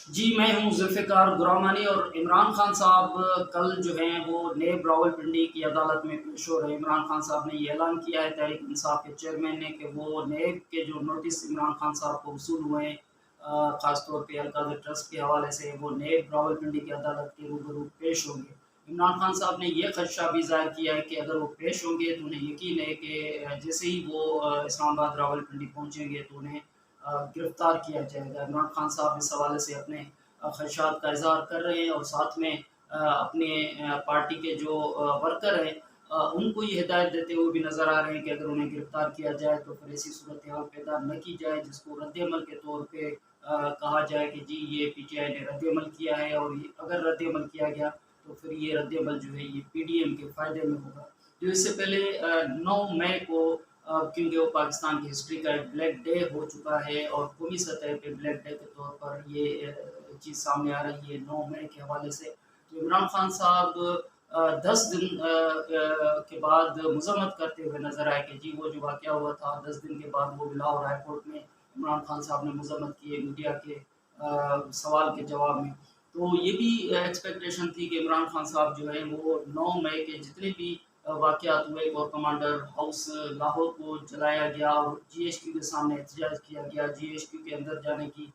جی میں ہوں ذوالفقار گرامانی، اور عمران خان صاحب کل جو ہیں وہ نیب راولپنڈی کی عدالت میں پیش ہو رہے ہیں۔ عمران خان صاحب نے یہ اعلان کیا ہے تحریک انصاف کے چیئرمین نے کہ وہ نیب کے جو نوٹس عمران خان صاحب کو وصول ہوئے ہیں، خاص طور پہ القادر ٹرسٹ کے حوالے سے، وہ نیب راولپنڈی کی عدالت کے روبرو پیش ہوں گے۔ عمران خان صاحب نے یہ خدشہ بھی ظاہر کیا ہے کہ اگر وہ پیش ہوں گے تو انہیں یقین ہے کہ جیسے ہی وہ اسلام آباد راولپنڈی پہنچیں گے تو انہیں گرفتار کیا جائے گا۔ عمران خان صاحب اس حوالے سے اپنے خدشات کا اظہار کر رہے ہیں، اور ساتھ میں اپنے پارٹی کے جو ورکر ہیں ان کو یہ ہدایت دیتے ہوئے بھی نظر آ رہے ہیں کہ اگر انہیں گرفتار کیا جائے تو پھر ایسی صورتحال پیدا نہ کی جائے جس کو رد عمل کے طور پہ کہا جائے کہ جی یہ پی ٹی آئی نے رد عمل کیا ہے، اور اگر رد عمل کیا گیا تو پھر یہ رد عمل جو ہے یہ پی ڈی ایم کے فائدے میں ہوگا۔ جو اس سے پہلے 9 مئی کو کیونکہ وہ پاکستان کی ہسٹری کا ایک بلیک ڈے ہو چکا ہے، اور قومی سطح پہ بلیک ڈے کے طور پر یہ چیز سامنے آ رہی ہے 9 مئی کے حوالے سے، تو عمران خان صاحب 10 دن کے بعد مذمت کرتے ہوئے نظر آئے کہ جی وہ جو واقعہ ہوا تھا 10 دن کے بعد، وہ لاہور ہائی کورٹ میں عمران خان صاحب نے مذمت کی ہے میڈیا کے سوال کے جواب میں۔ تو یہ بھی ایکسپیکٹیشن تھی کہ عمران خان صاحب جو ہے وہ 9 مئی کے جتنے بھی واقعات ہوئے، کور کمانڈر ہاؤس لاہور کو جلایا گیا اور جی ایچ کیو کے سامنے احتجاج کیا گیا، جی ایچ کیو کے اندر جانے کی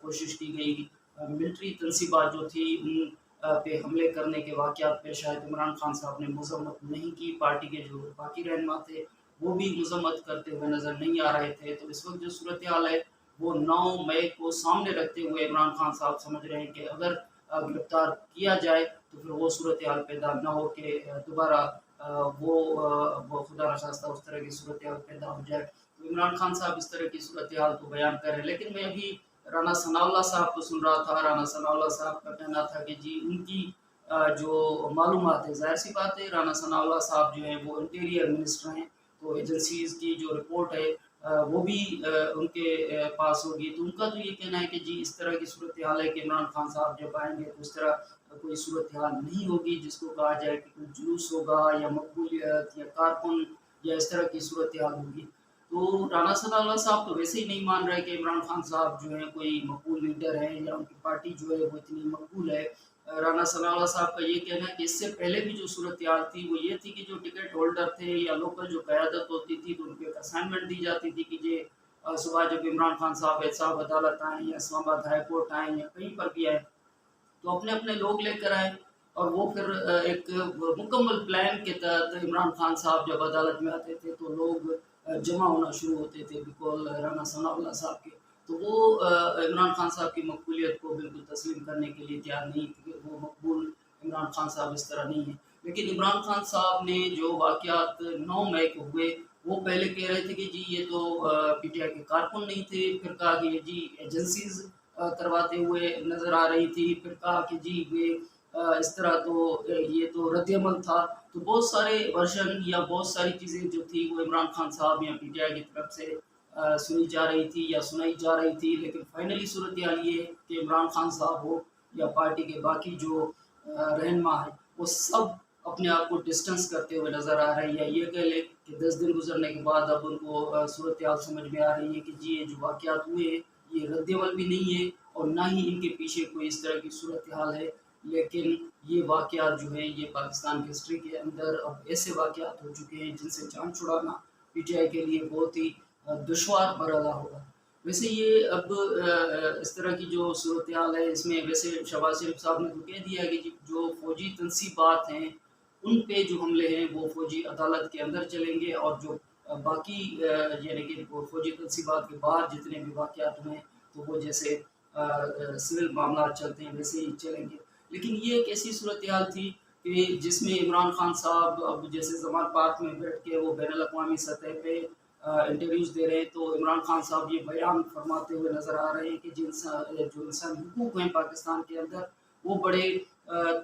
کوشش کی گئی، ملٹری تنصیبات جو تھی ان پہ حملے کرنے کے واقعات پیش آئے، عمران خان صاحب نے مذمت نہیں کی۔ پارٹی کے جو باقی رہنما تھے وہ بھی مذمت کرتے ہوئے نظر نہیں آ رہے تھے۔ تو اس وقت جو صورتحال ہے وہ 9 مئی کو سامنے رکھتے ہوئے عمران خان صاحب سمجھ رہے ہیں کہ اگر گرفتار کیا جائے تو پھر وہ صورتحال پیدا نہ ہو کہ دوبارہ وہ خدا نخواستہ اس طرح کی صورتحال پیدا ہو جائے۔ تو عمران خان صاحب اس طرح کی صورتحال تو بیان کر رہے ہیں، لیکن میں ابھی رانا ثناء اللہ صاحب کو سن رہا تھا۔ رانا ثناء اللہ صاحب کا کہنا تھا کہ جی ان کی جو معلومات ہے، ظاہر سی بات ہے رانا ثناء اللہ صاحب جو ہیں وہ انٹیریئر منسٹر ہیں، تو ایجنسیز کی جو رپورٹ ہے وہ بھی ان کے پاس ہوگی، تو ان کا تو یہ کہنا ہے کہ جی اس طرح کی صورتحال ہے کہ عمران خان صاحب جب آئیں گے تو اس طرح کوئی صورتحال نہیں ہوگی جس کو کہا جائے کہ کوئی جلوس ہوگا یا مقبولیت یا کارکن یا اس طرح کی صورتحال ہوگی۔ تو رانا ثناء اللہ صاحب تو ویسے ہی نہیں مان رہے کہ عمران خان صاحب جو ہیں کوئی مقبول لیڈر ہیں یا ان کی پارٹی جو ہے وہ اتنی مقبول ہے۔ رانا ثناء اللہ صاحب کا یہ کہنا ہے کہ اس سے پہلے بھی جو صورتحال تھی وہ یہ تھی کہ جو ٹکٹ ہولڈر تھے یا لوکل جو قیادت ہوتی تھی تو ان کو ایک اسائنمنٹ دی جاتی تھی کہ یہ صبح جب عمران خان صاحب عدالت آئیں یا اسلام آباد ہائی کورٹ آئیں یا کہیں پر بھی آئیں تو اپنے اپنے لوگ لے کر آئے، اور وہ پھر ایک مکمل پلان کے تحت عمران خان صاحب جب عدالت میں آتے تھے تو لوگ جمع ہونا شروع ہوتے تھے بالکل رانا ثناء اللہ صاحب کے، تو وہ عمران خان صاحب کی مقبولیت کو بالکل تسلیم کرنے کے لیے تیار نہیں تھے کہ وہ مقبول عمران خان صاحب اس طرح نہیں ہیں۔ لیکن عمران خان صاحب نے جو واقعات 9 مئی کو ہوئے وہ پہلے کہہ رہے تھے کہ جی یہ تو پی ٹی آئی کے کارکن نہیں تھے، پھر کہا کہ جی ایجنسیز کرواتے ہوئے نظر آ رہی تھی، پھر کہا کہ جی یہ اس طرح تو یہ تو رد عمل تھا، تو بہت سارے ورژن یا بہت ساری چیزیں جو تھی وہ عمران خان صاحب یا پی ٹی آئی کی طرف سے سنی جا رہی تھی یا سنائی جا رہی تھی، لیکن فائنلی صورتحال یہ ہے کہ عمران خان صاحب ہو یا پارٹی کے باقی جو رہنما ہیں وہ سب اپنے آپ کو ڈسٹنس کرتے ہوئے نظر آ رہے ہیں، یا یہ کہہ لیں کہ 10 دن گزرنے کے بعد اب ان کو صورتحال سمجھ میں آ رہی ہے کہ جی یہ جو واقعات ہوئے ہیں یہ رد عمل بھی نہیں ہے اور نہ ہی ان کے پیچھے کوئی اس طرح کی صورتحال ہے، لیکن یہ واقعات جو ہیں یہ پاکستان کی ہسٹری کے اندر اب ایسے واقعات ہو چکے ہیں جن سے جان چھڑانا پی ٹی آئی کے لیے بہت ہی دشوار مرحلہ ہوگا۔ ویسے یہ اب اس طرح کی جو صورتحال ہے اس میں ویسے شہباز شریف صاحب نے تو کہہ دیا ہے کہ جو فوجی تنصیبات ہیں ان پہ جو حملے ہیں وہ فوجی عدالت کے اندر چلیں گے، اور جو باقی یعنی کہ فوجی تنصیبات کے باہر جتنے بھی واقعات ہوئے ہیں تو وہ جیسے سول معاملات چلتے ہیں ویسے ہی چلیں گے۔ لیکن یہ ایک ایسی صورتحال تھی کہ جس میں عمران خان صاحب اب جیسے زمان پارک میں بیٹھ کے وہ بین الاقوامی سطح پہ انٹرویوز دے رہے ہیں تو عمران خان صاحب یہ بیان فرماتے ہوئے نظر آ رہے ہیں کہ جو انسان حقوق ہیں پاکستان کے اندر وہ بڑے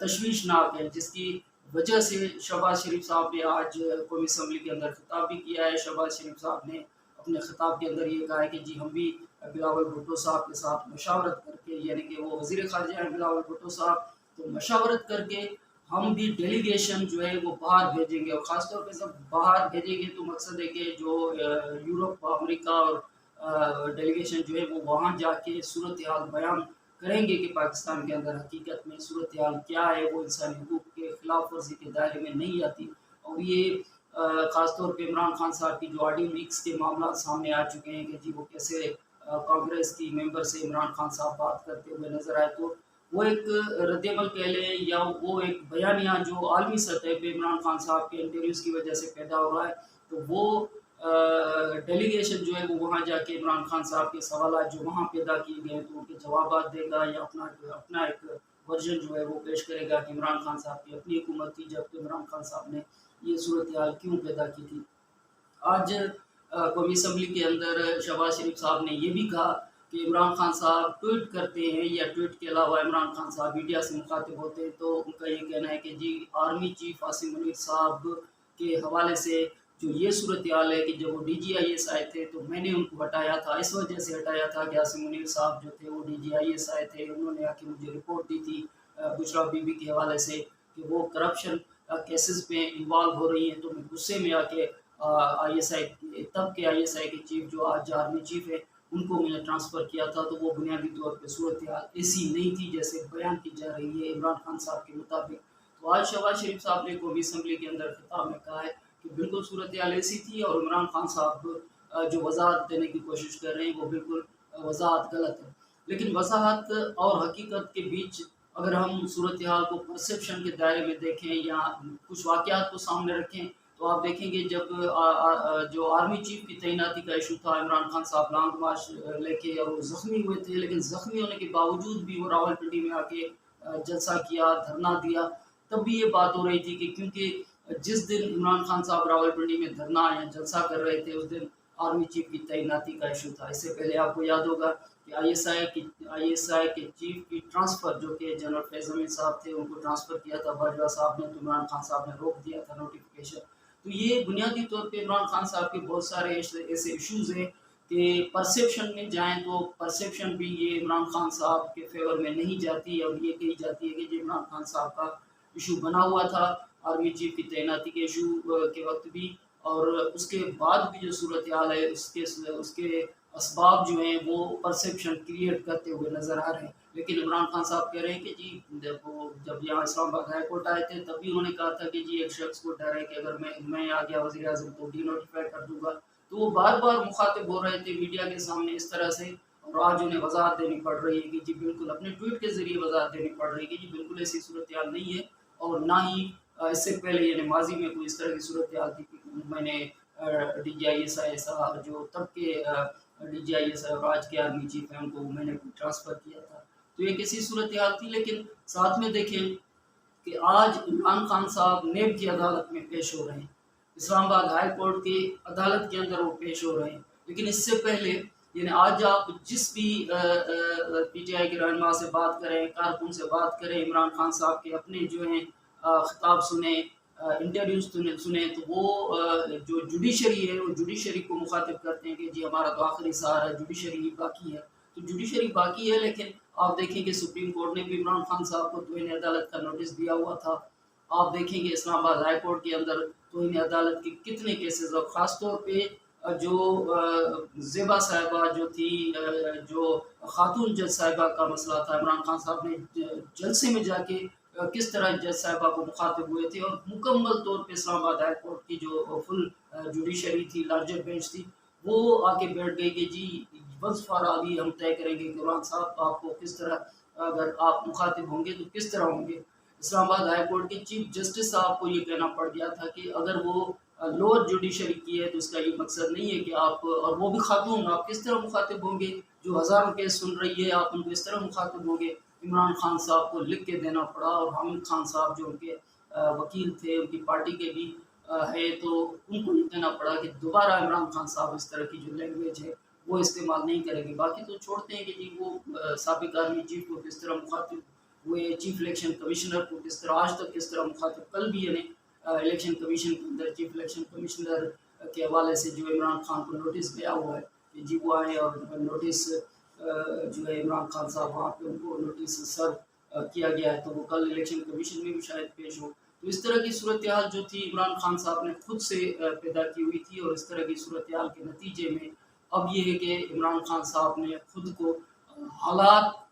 تشویشناک ہیں، جس کی وجہ سے شہباز شریف صاحب نے آج قومی اسمبلی کے اندر خطاب بھی کیا ہے۔ شہباز شریف صاحب نے اپنے خطاب کے اندر یہ کہا ہے کہ جی ہم بھی بلاول بھٹو صاحب کے ساتھ مشاورت کر کے، یعنی کہ وہ وزیر خارجہ ہیں بلاول بھٹو صاحب، تو مشاورت کر کے ہم بھی ڈیلیگیشن جو ہے وہ باہر بھیجیں گے، اور خاص طور پہ جب باہر بھیجیں گے تو مقصد ہے کہ جو یورپ امریکہ اور ڈیلیگیشن جو ہے وہ وہاں جا کے صورتحال بیان کریں گے کہ پاکستان کے اندر حقیقت میں صورتحال کیا ہے، وہ انسانی حقوق کے خلاف ورزی کے دائرے میں نہیں آتی۔ اور یہ خاص طور پہ عمران خان صاحب کی جو آڈیو لیکس کے معاملات سامنے آ چکے ہیں کہ جی وہ کیسے کانگریس کی ممبر سے عمران خان صاحب بات کرتے ہوئے نظر آئے، تو وہ ایک رد عمل کہہ لیں یا وہ ایک بیانیہ جو عالمی سطح پہ عمران خان صاحب کے انٹرویوز کی وجہ سے پیدا ہو رہا ہے، تو وہ ڈیلیگیشن جو ہے وہ وہاں جا کے عمران خان صاحب کے سوالات جو وہاں پیدا کیے گئے ہیں تو ان کے جوابات دے گا یا اپنا ایک ورژن جو ہے وہ پیش کرے گا کہ عمران خان صاحب کی اپنی حکومت تھی جبکہ عمران خان صاحب نے یہ صورتحال کیوں پیدا کی تھی۔ آج قومی اسمبلی کے اندر شہباز شریف صاحب نے یہ بھی کہا کہ عمران خان صاحب ٹویٹ کرتے ہیں یا ٹویٹ کے علاوہ عمران خان صاحب میڈیا سے مخاطب ہوتے ہیں، تو ان کا یہ کہنا ہے کہ جی آرمی چیف عاصم منیر صاحب کے حوالے سے جو یہ صورتحال ہے کہ جب وہ ڈی جی آئی ایس آئے تھے تو میں نے ان کو ہٹایا تھا، اس وجہ سے ہٹایا تھا کہ عاصم منیر صاحب جو تھے وہ ڈی جی آئی ایس آئے تھے، انہوں نے آ کے مجھے رپورٹ دی تھی بشرا بی بی کے حوالے سے کہ وہ کرپشن کیسز پہ انوالو ہو رہی ہیں، تو میں غصے میں آ کے آئی ایس آئی تب کے آئی ایس آئی کے چیف جو آج آرمی چیف ہے ان کو میں نے ٹرانسفر کیا تھا، تو وہ بنیادی طور پہ صورتحال ایسی نہیں تھی جیسے بیان کی جا رہی ہے عمران خان صاحب کے مطابق۔ تو آج شہباز شریف صاحب نے قومی اسمبلی کے اندر خطاب میں کہا ہے کہ بالکل صورتحال ایسی تھی اور عمران خان صاحب جو وضاحت دینے کی کوشش کر رہے ہیں وہ بالکل وضاحت غلط ہے، لیکن وضاحت اور حقیقت کے بیچ اگر ہم صورتحال کو پرسیپشن کے دائرے میں دیکھیں یا کچھ واقعات کو سامنے رکھیں تو آپ دیکھیں گے جب جو آرمی چیف کی تعیناتی کا ایشو تھا، عمران خان صاحب لانگ مارچ لے کے اور وہ زخمی ہوئے تھے، لیکن زخمی ہونے کے باوجود بھی وہ راولپنڈی میں آ کے جلسہ کیا، دھرنا دیا، تب بھی یہ بات ہو رہی تھی کہ کیونکہ جس دن عمران خان صاحب راولپنڈی میں دھرنا یا جلسہ کر رہے تھے اس دن آرمی چیف کی تعیناتی کا ایشو تھا۔ اس سے پہلے آپ کو یاد ہوگا کہ آئی ایس آئی کے چیف کی ٹرانسفر جو کہ جنرل فیض امین صاحب تھے ان کو ٹرانسفر کیا تھا باجوہ صاحب نے، تو عمران خان صاحب نے روک دیا تھا نوٹیفیکیشن۔ تو یہ بنیادی طور پہ عمران خان صاحب کے بہت سارے ایسے ایشوز ہیں کہ پرسیپشن میں جائیں تو پرسیپشن بھی یہ عمران خان صاحب کے فیور میں نہیں جاتی، اور یہ کہی جاتی ہے کہ جو عمران خان صاحب کا ایشو بنا ہوا تھا آرمی چیف کی تعیناتی کے ایشو کے وقت بھی، اور اس کے بعد بھی جو صورتحال ہے اس کے اسباب جو ہیں وہ پرسیپشن کریٹ کرتے ہوئے نظر آ رہے ہیں۔ لیکن عمران خان صاحب کہہ رہے ہیں کہ جی جب یہاں اسلام آباد ہائی کورٹ آئے تھے تب بھی انہوں نے کہا تھا کہ جی ایک شخص کو ڈر ہے کہ اگر میں آ گیا وزیر اعظم تو ڈی نوٹیفائی کر دوں گا، تو وہ بار بار مخاطب ہو رہے تھے میڈیا کے سامنے اس طرح سے، اور آج انہیں وضاحت دینی پڑ رہی ہے کہ جی بالکل اپنے ٹویٹ کے ذریعے وضاحت دینی پڑ رہی ہے کہ جی بالکل ایسی صورتحال نہیں ہے، اور نہ ہی اس سے پہلے یعنی ماضی میں کوئی اس طرح کی صورتحال تھی کہ میں نے D G I S I صاحب جو تب کے D G I S I اور آج کے آرمی چیف ہیں ان کو میں نے ٹرانسفر کیا تھا، تو ایک ایسی صورتحال تھی۔ لیکن ساتھ میں دیکھیں کہ آج عمران خان صاحب نیب کی عدالت میں پیش ہو رہے ہیں، اسلام آباد ہائی کورٹ کی عدالت کے اندر وہ پیش ہو رہے ہیں، لیکن اس سے پہلے یعنی آج آپ جس بھی پی ٹی آئی کے رہنما سے بات کریں، کارکن سے بات کریں، عمران خان صاحب کے اپنے جو ہیں خطاب سنیں، انٹرویوز سنیں، تو وہ جو جوڈیشری ہے وہ جوڈیشری کو مخاطب کرتے ہیں کہ جی ہمارا تو آخری سہارا ہے، جوڈیشری ہی باقی ہے، تو جوڈیشری باقی ہے۔ لیکن آپ دیکھیں کہ سپریم کورٹ نے بھی عمران خان صاحب کو توہین عدالت کا نوٹس دیا ہوا تھا، آپ دیکھیں گے اسلام آباد ہائی کورٹ کے اندر توہین عدالت کے کتنے کیسز، اور خاص طور پہ جو زیبا صاحبہ جو تھی، جو خاتون جج صاحبہ کا مسئلہ تھا، عمران خان صاحب نے جلسے میں جا کے کس طرح جج صاحبہ کو مخاطب ہوئے تھے، اور مکمل طور پہ اسلام آباد ہائی کورٹ کی جو فل جوڈیشری تھی، لارجر بینچ تھی، وہ آ کے بیٹھ گئی کہ جی ونس فار آل ہم طے کریں گے کہ عمران صاحب آپ کو کس طرح اگر آپ مخاطب ہوں گے تو کس طرح ہوں گے۔ اسلام آباد ہائی کورٹ کے چیف جسٹس صاحب کو یہ کہنا پڑ گیا تھا کہ اگر وہ لوور جوڈیشری کی ہے تو اس کا یہ مقصد نہیں ہے کہ آپ، اور وہ بھی خاتون، آپ کس طرح مخاطب ہوں گے، جو ہزاروں کیس سن رہی ہے آپ ان کو اس طرح مخاطب ہوں گے۔ عمران خان صاحب کو لکھ کے دینا پڑا، اور حامد خان صاحب جو ان کے وکیل تھے ان کی پارٹی کے بھی ہے، تو ان کو یہ کہنا پڑا کہ دوبارہ عمران خان صاحب اس طرح کی جو لینگویج ہے وہ استعمال نہیں کریں گے۔ باقی تو چھوڑتے ہیں کہ جی وہ سابق آرمی چیف کو کس طرح مخاطب ہوئے، چیف الیکشن کمشنر کو کس طرح، آج تک کس طرح مخاطب، کل بھی یعنی الیکشن کمیشن کے اندر چیف الیکشن کمشنر کے حوالے سے جو عمران خان کو نوٹس گیا ہوا ہے کہ جی وہ آئے اور نوٹس جو ہے عمران خان صاحب وہاں پہ ان کو نوٹس سرو کیا گیا ہے، تو وہ کل الیکشن کمیشن میں بھی شاید پیش ہو۔ تو اس طرح کی صورتحال جو تھی عمران خان صاحب نے خود سے پیدا کی ہوئی تھی، اور اس طرح کی صورتحال کے نتیجے میں اب یہ ہے کہ عمران خان صاحب نے خود کو حالات